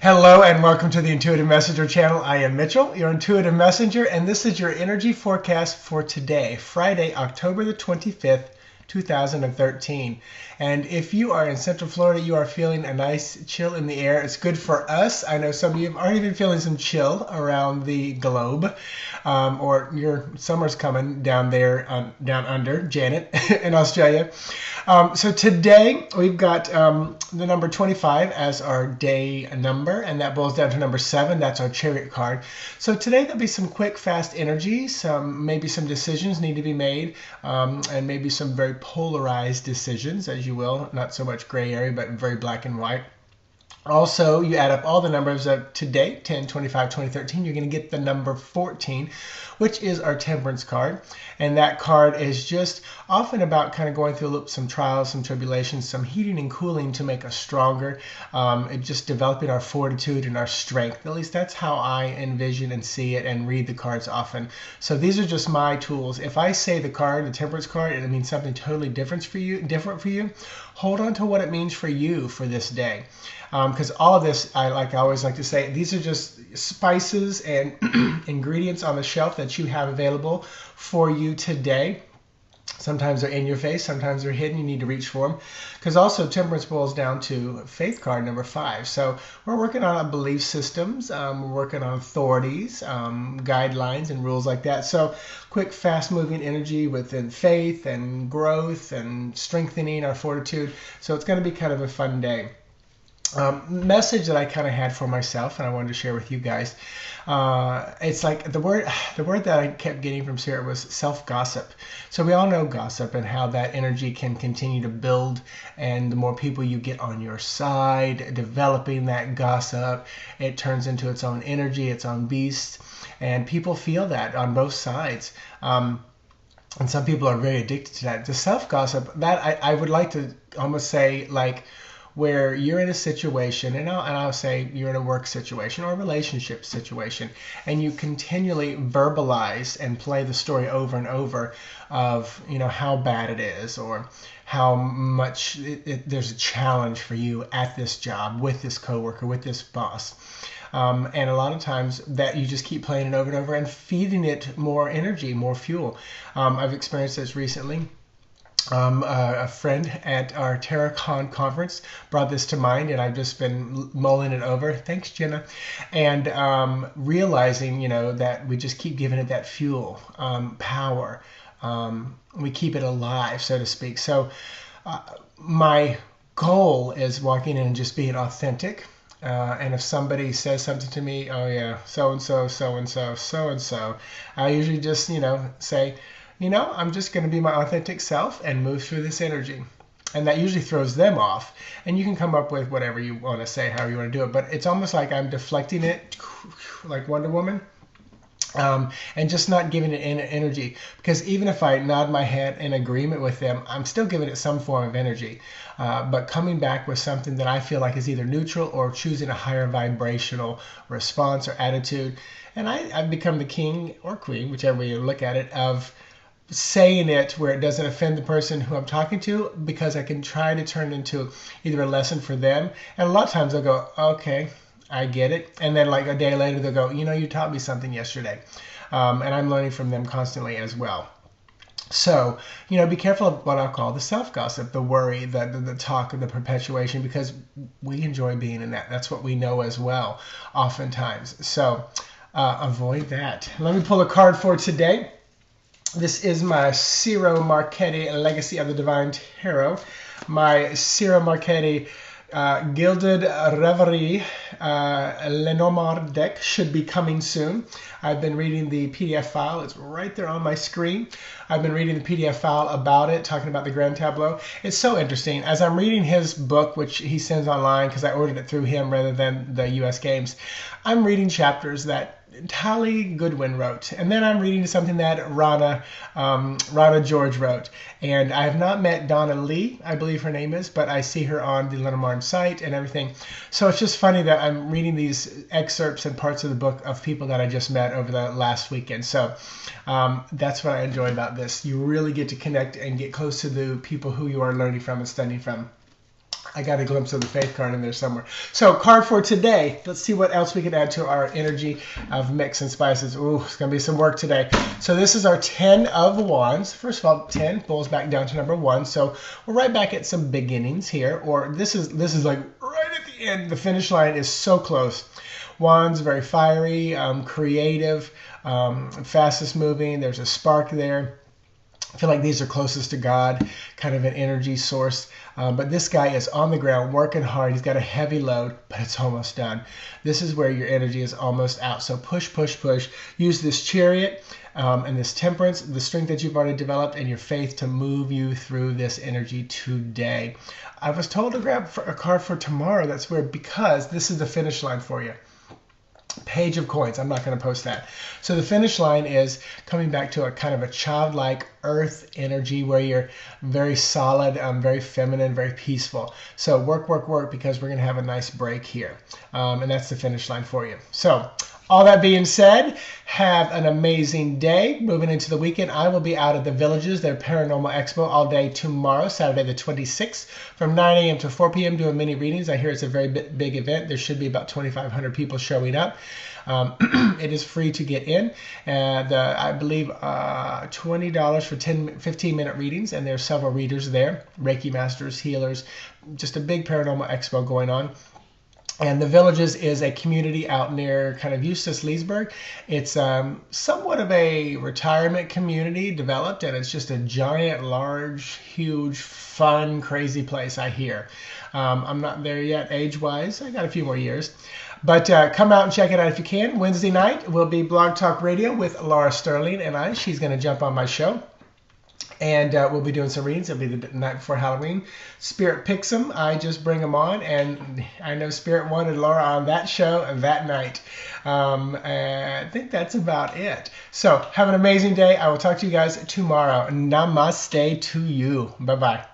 Hello and welcome to the Intuitive Messenger channel. I am Mitchell, your Intuitive Messenger, and this is your energy forecast for today, Friday, October the 25th, 2013. And if you are in Central Florida, you are feeling a nice chill in the air. It's good for us. I know some of you are even feeling some chill around the globe, or your summer's coming down there, down under, Janet, in Australia. So today we've got the number 25 as our day number, and that boils down to number 7. That's our Chariot card. So today there'll be some quick, fast energy, maybe some decisions need to be made, and maybe some very polarized decisions, as you will. Not so much gray area, but very black and white. Also, you add up all the numbers of today, 10, 25, 20, 13, you're going to get the number 14, which is our Temperance card. And that card is just often about kind of going through some trials, some tribulations, some heating and cooling to make us stronger, just developing our fortitude and our strength. At least that's how I envision and see it and read the cards often. So these are just my tools. If I say the card, the Temperance card, and it means something totally different for you, hold on to what it means for you for this day. Because all of this, I always like to say, these are just spices and ingredients on the shelf that you have available for you today. Sometimes they're in your face, sometimes they're hidden, you need to reach for them. Because also Temperance boils down to Faith card number 5. So we're working on belief systems, we're working on authorities, guidelines and rules like that. So quick, fast moving energy within faith and growth and strengthening our fortitude. So it's going to be kind of a fun day. Message that I kind of had for myself and I wanted to share with you guys. It's like the word that I kept getting from Spirit was self-gossip. So we all know gossip and how that energy can continue to build, and the more people you get on your side developing that gossip, it turns into its own energy, its own beast, and people feel that on both sides. And some people are very addicted to that. The self-gossip, that I would like to almost say, like, where you're in a situation, and I'll say you're in a work situation or a relationship situation, and you continually verbalize and play the story over and over of, how bad it is, or how much there's a challenge for you at this job, with this coworker, with this boss. And a lot of times that you just keep playing it over and over and feeding it more energy, more fuel. I've experienced this recently. A friend at our TerraCon conference brought this to mind, and I've just been mulling it over. Thanks, Jenna. And realizing, that we just keep giving it that fuel, power. We keep it alive, so to speak. So my goal is walking in and just being authentic. And if somebody says something to me, oh yeah, so-and-so, so-and-so, so-and-so, I usually just, say, I'm just going to be my authentic self and move through this energy. And that usually throws them off. And you can come up with whatever you want to say, however you want to do it. But it's almost like I'm deflecting it like Wonder Woman. And just not giving it energy. Because even if I nod my head in agreement with them, I'm still giving it some form of energy. But coming back with something that I feel like is either neutral or choosing a higher vibrational response or attitude. And I've become the king or queen, whichever way you look at it, of saying it where it doesn't offend the person who I'm talking to, because I can try to turn it into either a lesson for them. And a lot of times they'll go, okay, I get it. And then like a day later they'll go, you taught me something yesterday. And I'm learning from them constantly as well. So, be careful of what I'll call the self-gossip, the worry, the talk, the perpetuation, because we enjoy being in that. That's what we know as well, oftentimes. So avoid that. Let me pull a card for today. This is my Ciro Marchetti Legacy of the Divine Tarot. My Ciro Marchetti Gilded Reverie Lenormand deck should be coming soon. I've been reading the PDF file. It's right there on my screen. I've been reading the PDF file about it, talking about the Grand Tableau. It's so interesting. As I'm reading his book, which he sends online because I ordered it through him rather than the US Games, I'm reading chapters that Tally Goodwin wrote, and then I'm reading something that Rana George wrote. And I have not met Donna Lee, I believe her name is, but I see her on the Lenormand site and everything. So it's just funny that I'm reading these excerpts and parts of the book of people that I just met over the last weekend. So that's what I enjoy about this. You really get to connect and get close to the people who you are learning from and studying from. I got a glimpse of the faith card in there somewhere. So card for today. Let's see what else we can add to our energy of mix and spices. Ooh, it's going to be some work today. So this is our 10 of Wands. First of all, 10 pulls back down to number 1. So we're right back at some beginnings here. Or this is like right at the end. The finish line is so close. Wands, very fiery, creative, fastest moving. There's a spark there. I feel like these are closest to God, kind of an energy source. But this guy is on the ground, working hard. He's got a heavy load, but it's almost done. This is where your energy is almost out. So push, push, push. Use this chariot and this temperance, the strength that you've already developed, and your faith to move you through this energy today. I was told to grab a card for tomorrow. That's weird because this is the finish line for you. Page of Coins. I'm not going to post that. So the finish line is coming back to a kind of a childlike earth energy where you're very solid, very feminine, very peaceful. So work, work, work, because we're going to have a nice break here. And that's the finish line for you. So all that being said, have an amazing day. Moving into the weekend, I will be out at the Villages, their Paranormal Expo, all day tomorrow, Saturday the 26th, from 9 a.m. to 4 p.m. doing mini readings. I hear it's a very big event. There should be about 2,500 people showing up. It is free to get in. I believe $20 for 15-minute readings, and there are several readers there, Reiki masters, healers, just a big paranormal expo going on. And the Villages is a community out near kind of Eustis, Leesburg. It's somewhat of a retirement community developed, and it's just a giant, large, huge, fun, crazy place, I hear. I'm not there yet age-wise. I got a few more years. But come out and check it out if you can. Wednesday night will be Blog Talk Radio with Laura Sterling and I. She's going to jump on my show. And we'll be doing some readings. It'll be the night before Halloween. Spirit picks them. I just bring them on. And I know Spirit wanted Laura on that show that night. I think that's about it. So have an amazing day. I will talk to you guys tomorrow. Namaste to you. Bye-bye.